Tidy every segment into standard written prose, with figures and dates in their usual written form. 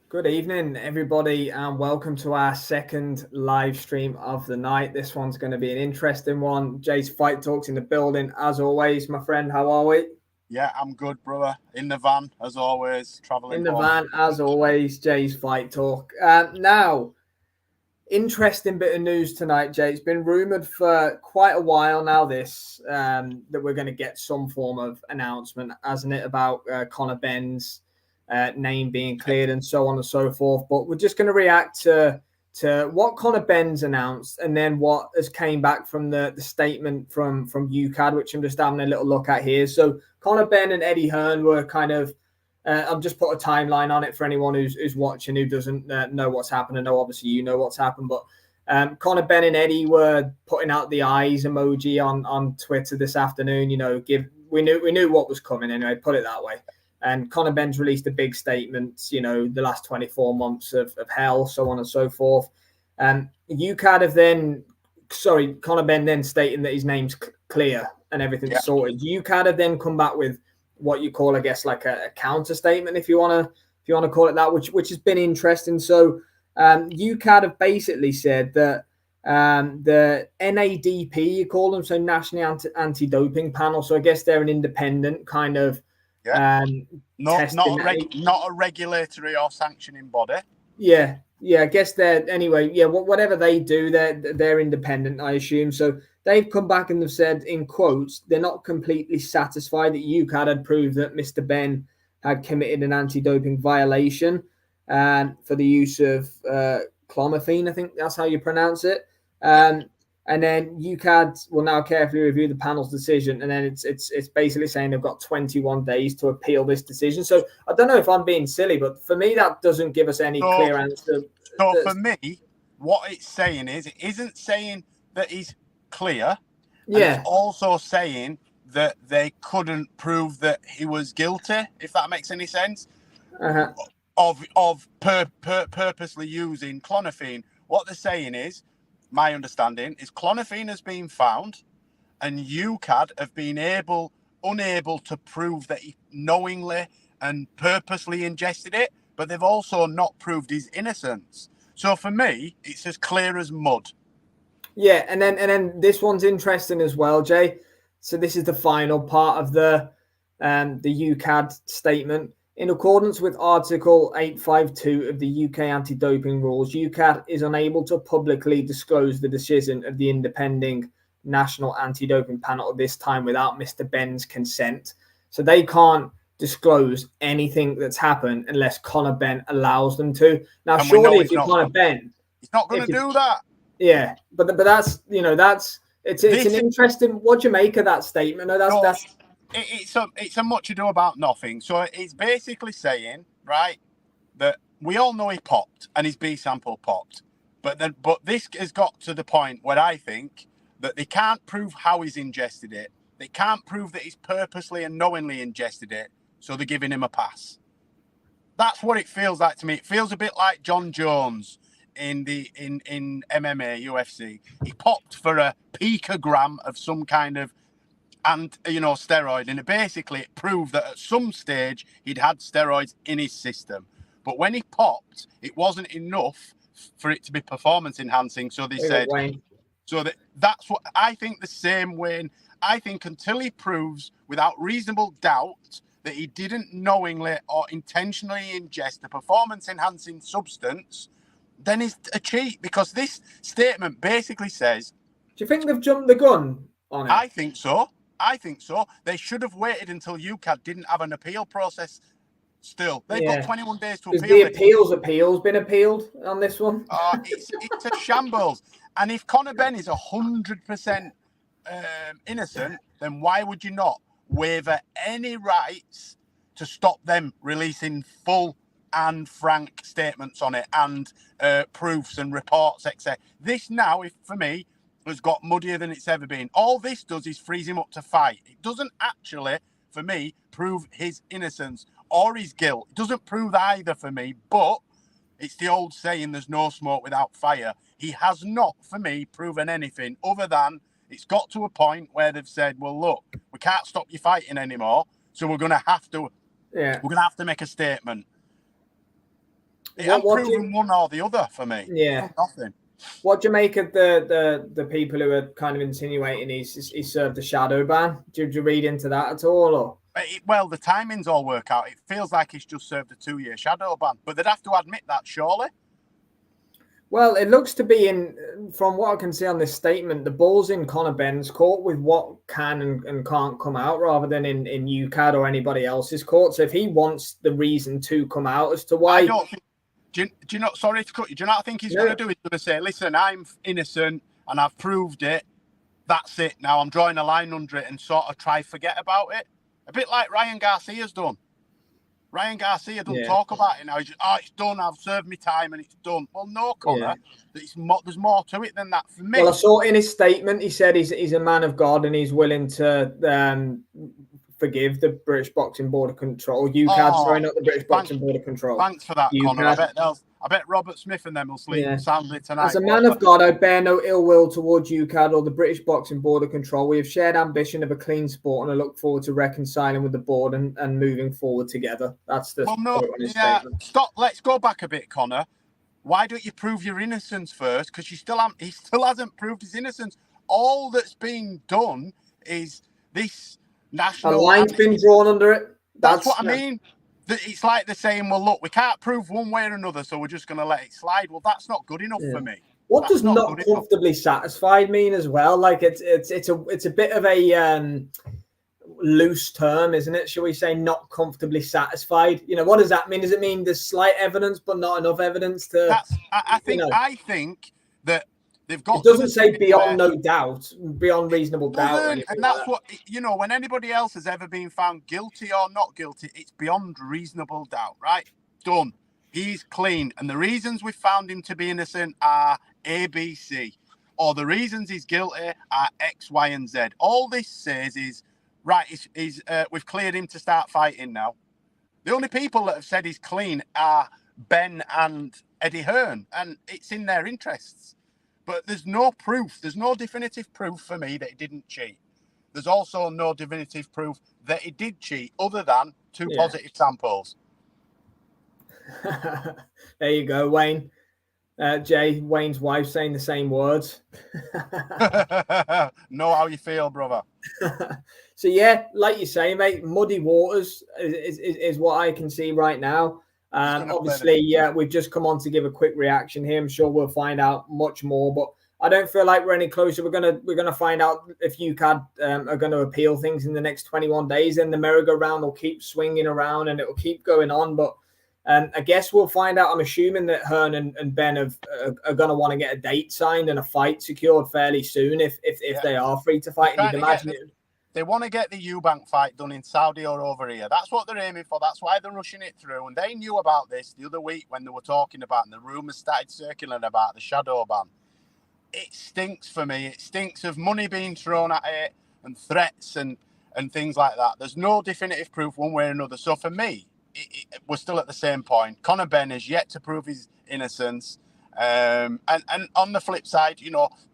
Good evening, everybody, and welcome to our second live stream of the night. This one's going to be an interesting one. Jay's Fight Talks in the building, as always. My friend, how are we? Yeah, I'm good, brother. In the van, as always, traveling In the home. van, as always, Jay's Fight Talk. Now, interesting bit of news tonight, Jay. It's been rumoured for quite a while now, that we're going to get some form of announcement, hasn't it, about Conor Benn's name being cleared and so on and so forth. But we're just going to react to what Conor Benn's announced and then what has came back from the statement from UKAD, which I'm just having a little look at here. So Conor Benn and Eddie Hearn were kind of I've just put a timeline on it for anyone who's watching who doesn't know what's happened. I know obviously you know what's happened, but Conor Benn and Eddie were putting out the eyes emoji on Twitter this afternoon. You know, we knew what was coming anyway. Put it that way. And Conor Benn's released a big statement. You know, the last 24 months of hell, so on and so forth. UKAD have then, Conor Benn then stating that his name's clear and everything's sorted. UKAD have then come back with what you call, I guess, like a counter statement, if you want to call it that, which has been interesting. So UKAD have basically said that the NADP, you call them, so National Anti-Doping Panel. So I guess they're an independent kind of not a regulatory or sanctioning body. Yeah, I guess they're anyway. Yeah, whatever they do, they're independent, I assume. So they've come back and they've said, in quotes, they're not completely satisfied that UKAD had proved that Mr. Benn had committed an anti-doping violation for the use of clomiphene. I think that's how you pronounce it. And then UKAD will now carefully review the panel's decision, and then it's basically saying they've got 21 days to appeal this decision. So I don't know if I'm being silly, but for me that doesn't give us any clear answer. So for me, what it's saying is, it isn't saying that he's clear. Yeah. It's also saying that they couldn't prove that he was guilty, if that makes any sense, of purposely using clomiphene. What they're saying is, my understanding is, clomiphene has been found, and UKAD have been unable to prove that he knowingly and purposely ingested it, but they've also not proved his innocence. So for me, it's as clear as mud. Yeah, and then this one's interesting as well, Jay. So this is the final part of the UKAD statement. In accordance with Article 852 of the UK anti-doping rules, UKAD is unable to publicly disclose the decision of the independent National Anti-Doping Panel at this time without Mr. Benn's consent. So they can't disclose anything that's happened unless Conor Benn allows them to. Now, and surely if you're Conor Benn, he's not going to do that. Yeah, but that's it's an interesting. What do you make of that statement? No, it's a much ado about nothing. So it's basically saying, right, that we all know he popped and his B sample popped, but this has got to the point where I think that they can't prove how he's ingested it. They can't prove that he's purposely and knowingly ingested it, so they're giving him a pass. That's what it feels like to me. It feels a bit like John Jones in MMA, UFC. He popped for a picogram of some kind of steroid, and it proved that at some stage he'd had steroids in his system. But when he popped, it wasn't enough for it to be performance enhancing. So they said, that's what I think. The same way, I think until he proves without reasonable doubt that he didn't knowingly or intentionally ingest a performance enhancing substance, then it's a cheat, because this statement basically says... Do you think they've jumped the gun on it? I think so. They should have waited until UKAD didn't have an appeal process still. They've got 21 days to appeal. The appeal's been appealed on this one? It's a shambles. And if Conor Benn is 100% innocent, then why would you not waiver any rights to stop them releasing full and frank statements on it and proofs and reports, etc. This now, for me, has got muddier than it's ever been. All this does is freeze him up to fight. It doesn't actually, for me, prove his innocence or his guilt. It doesn't prove either for me, but it's the old saying, there's no smoke without fire. He has not, for me, proven anything other than it's got to a point where they've said, well, look, we can't stop you fighting anymore, so we're going to have to make a statement. It ain't proven one or the other for me. Yeah. Nothing. What do you make of the people who are kind of insinuating he served a shadow ban? Did you read into that at all? Or? Well, the timings all work out. It feels like he's just served a 2-year shadow ban, but they'd have to admit that, surely. Well, it looks to be from what I can see on this statement, the ball's in Conor Benn's court with what can and can't come out rather than in UKAD or anybody else's court. So if he wants the reason to come out as to why... I don't think... Do you not... Sorry to cut you. Do you not think he's going to do? He's going to say, listen, I'm innocent and I've proved it. That's it. Now I'm drawing a line under it and sort of try forget about it. A bit like Ryan Garcia's done. Ryan Garcia doesn't talk about it now. He's just, it's done. I've served my time and it's done. Well, no, Conor. There's more to it than that for me. Well, I saw in his statement, he said he's a man of God and he's willing to forgive the British Boxing Board of Control. UKAD, sorry, not the British Boxing Board of Control. Thanks for that, UKAD. Conor. I bet Robert Smith and them will sleep soundly tonight. As a man of God, I bear no ill will towards UKAD or the British Boxing Board of Control. We have shared ambition of a clean sport, and I look forward to reconciling with the board and moving forward together. That's the statement. Stop. Let's go back a bit, Conor. Why don't you prove your innocence first? Because he still hasn't proved his innocence. All that's being done is this national. A line's been drawn under it. That's what I mean. It's like they're saying, well, look, we can't prove one way or another, so we're just going to let it slide. Well, that's not good enough for me. What does not comfortably satisfied mean as well? Like it's a bit of a loose term, isn't it? Shall we say not comfortably satisfied? You know, what does that mean? Does it mean there's slight evidence but not enough evidence to? I think that they've got. It doesn't say beyond no doubt, beyond reasonable doubt. And that's what, when anybody else has ever been found guilty or not guilty, it's beyond reasonable doubt, right? Done. He's clean. And the reasons we found him to be innocent are A, B, C. Or the reasons he's guilty are X, Y, and Z. All this says is, right, we've cleared him to start fighting now. The only people that have said he's clean are Ben and Eddie Hearn, and it's in their interests. But there's no proof. There's no definitive proof for me that he didn't cheat. There's also no definitive proof that he did cheat other than 2 positive samples. There you go, Wayne. Jay, Wayne's wife saying the same words. Know how you feel, brother. So, yeah, like you say, mate, muddy waters is what I can see right now. Obviously, we've just come on to give a quick reaction here. I'm sure we'll find out much more, but I don't feel like we're any closer. We're gonna find out if UKAD are going to appeal things in the next 21 days, and the merry-go-round will keep swinging around and it will keep going on. But I guess we'll find out. I'm assuming that Hearn and Ben are going to want to get a date signed and a fight secured fairly soon if they are free to fight. And you'd imagine they want to get the Eubank fight done in Saudi or over here. That's what they're aiming for. That's why they're rushing it through. And they knew about this the other week when they were talking about, and the rumours started circulating about the shadow ban. It stinks for me. It stinks of money being thrown at it and threats and things like that. There's no definitive proof one way or another. So for me, we're still at the same point. Conor Benn has yet to prove his innocence. And on the flip side,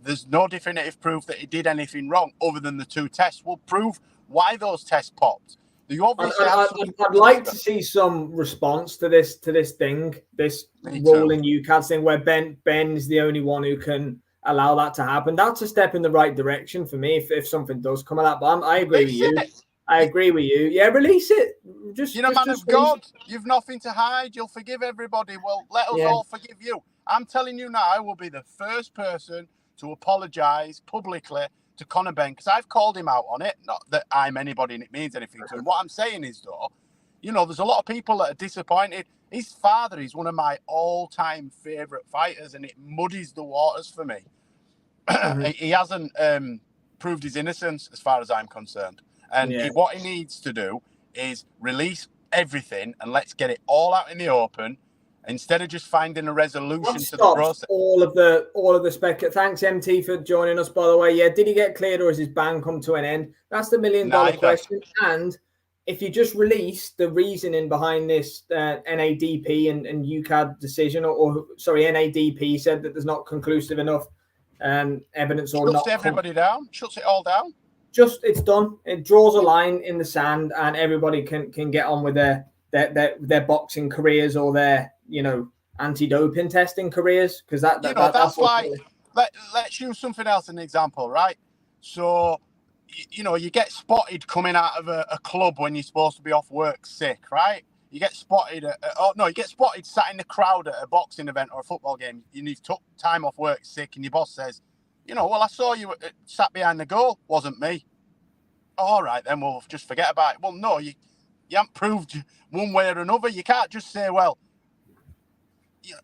there's no definitive proof that he did anything wrong other than the 2 tests will prove why those tests popped. I'd like to see some response to this thing, this rolling UKAD thing where Ben is the only one who can allow that to happen. That's a step in the right direction for me if something does come of that. But I agree with you. I agree with you. Yeah, release it. Man of God, you've nothing to hide. You'll forgive everybody. Well, let us all forgive you. I'm telling you now, I will be the first person to apologise publicly to Conor Benn because I've called him out on it. Not that I'm anybody and it means anything to him. What I'm saying is, though, there's a lot of people that are disappointed. His father is one of my all-time favourite fighters, and it muddies the waters for me. He hasn't proved his innocence as far as I'm concerned. And what he needs to do is release everything and let's get it all out in the open instead of just finding a resolution to the process. All of the spec. Thanks, MT, for joining us, by the way. Yeah, did he get cleared or has his ban come to an end? That's the $1 million question. And if you just release the reasoning behind this NADP and UKAD decision, or NADP said that there's not conclusive enough evidence or not. Shuts everybody down. Shuts it all down. It's done. It draws a line in the sand, and everybody can get on with their boxing careers or their anti-doping testing careers? Because that's like, let's use something else as an example, right? So, you get spotted coming out of a club when you're supposed to be off work sick, right? You get spotted you get spotted sat in the crowd at a boxing event or a football game, and you've took time off work sick, and your boss says, well, I saw you sat behind the goal. Wasn't me. All right, then we'll just forget about it. Well, no, you haven't proved one way or another. You can't just say, well,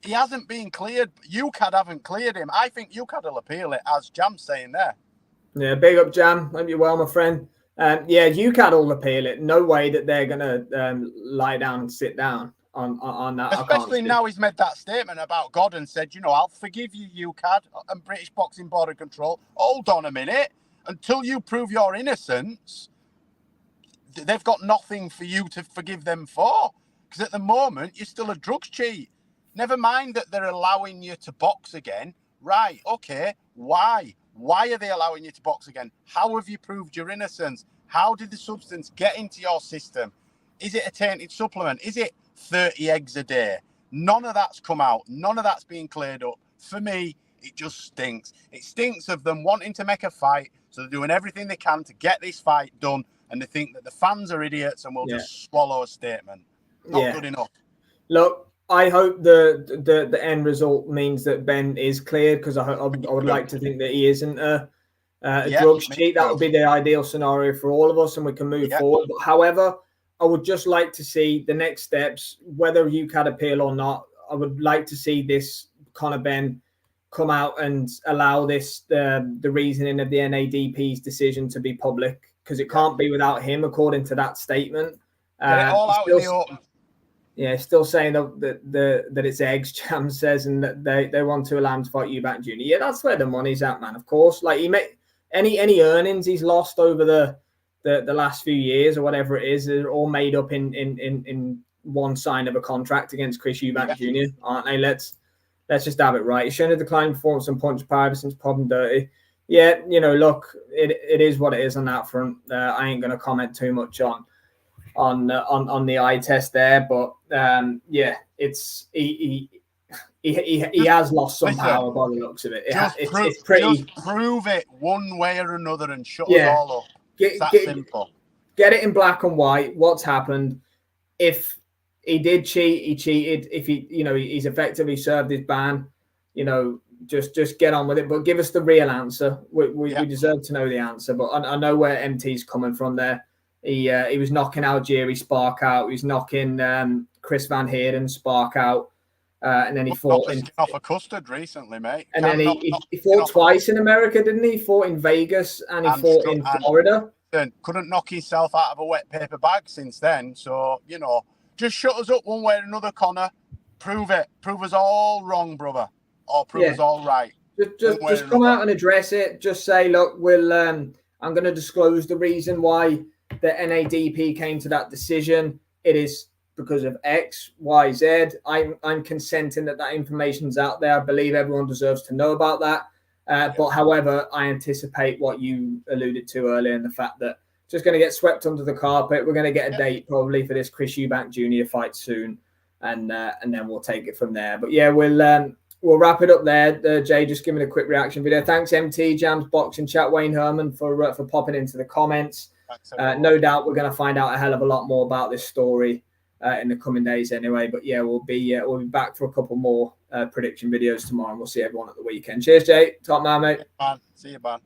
he hasn't been cleared. UKAD haven't cleared him. I think UKAD will appeal it, as Jam's saying there. Yeah, big up, Jam. Hope you're well, my friend. UKAD will appeal it. No way that they're going to lie down and sit down on that. Especially now he's made that statement about God and said, I'll forgive you, UKAD and British Boxing Board of Control. Hold on a minute. Until you prove your innocence, they've got nothing for you to forgive them for. Because at the moment, you're still a drugs cheat. Never mind that they're allowing you to box again. Right, okay, why? Why are they allowing you to box again? How have you proved your innocence? How did the substance get into your system? Is it a tainted supplement? Is it 30 eggs a day? None of that's come out. None of that's being cleared up. For me, it just stinks. It stinks of them wanting to make a fight, so they're doing everything they can to get this fight done, and they think that the fans are idiots and will just swallow a statement. Not good enough. Look, I hope the end result means that Ben is cleared, because I would like to think that he isn't a drugs cheat. That would be the ideal scenario for all of us, and we can move forward. But however, I would just like to see the next steps, whether UKAD appeal or not. I would like to see this Conor Benn come out and allow this the reasoning of the NADP's decision to be public, because it can't be without him, according to that statement. Get it all out in the open. Yeah, still saying that it's eggs, Jam says, and that they want to allow him to fight Eubank Jr. Yeah, that's where the money's at, man. Of course, like he made any earnings he's lost over the last few years or whatever it is, are all made up in one sign of a contract against Chris Eubank Jr., aren't they? Let's just have it right. He's shown a decline in performance and punch power ever since Problem Dirty. Yeah, look, it is what it is on that front. I ain't going to comment too much on the eye test there, but it's he has lost some power by the looks of it. It's pretty. Just prove it one way or another and shut us all up. It's that simple. Get it in black and white. What's happened? If he did cheat, he cheated. If he's effectively served his ban. Just get on with it. But give us the real answer. We deserve to know the answer. But I know where MT's coming from there. He was knocking Algieri Spark out. He was knocking Chris Van Heerden Spark out. And then he fought off a custard recently, mate. And then he fought twice in America, didn't he? He fought in Vegas and he fought in Florida. Couldn't knock himself out of a wet paper bag since then. So, just shut us up one way or another, Conor. Prove it. Prove us all wrong, brother. Or prove us all right. Just come out and address it. Just say, look, I'm going to disclose the reason why the NADP came to that decision. It is because of X, Y, Z. I'm consenting that information's out there. I believe everyone deserves to know about that. But however, I anticipate what you alluded to earlier, and the fact that it's just going to get swept under the carpet. We're going to get a date probably for this Chris Eubank Jr. fight soon, and then we'll take it from there. But yeah, we'll wrap it up there. Jay, just giving a quick reaction video. Thanks, MT, Jams Boxing Chat, Wayne Herman for popping into the comments. No doubt we're going to find out a hell of a lot more about this story in the coming days anyway. But yeah, we'll be back for a couple more prediction videos tomorrow, and we'll see everyone at the weekend. Cheers, Jay. Top man, mate. See you, man.